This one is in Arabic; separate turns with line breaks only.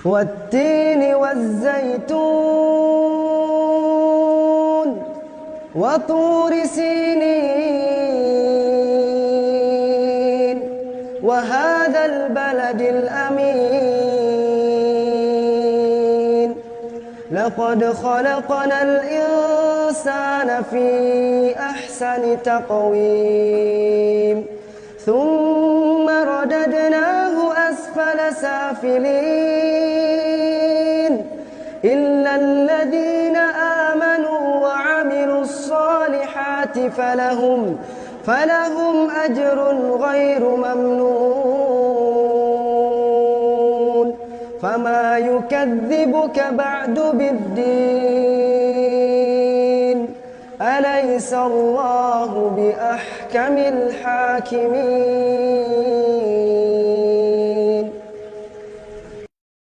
والتين والزيتون وطور سينين وهذا البلد الأمين لقد خلقنا الإنسان في أحسن تقويم ثم رددناه أسفل سافلين إلا الذين آمنوا وعملوا الصالحات فلهم أجر غير ممنون فما يكذبك بعد بالدين أليس الله بأحكم الحاكمين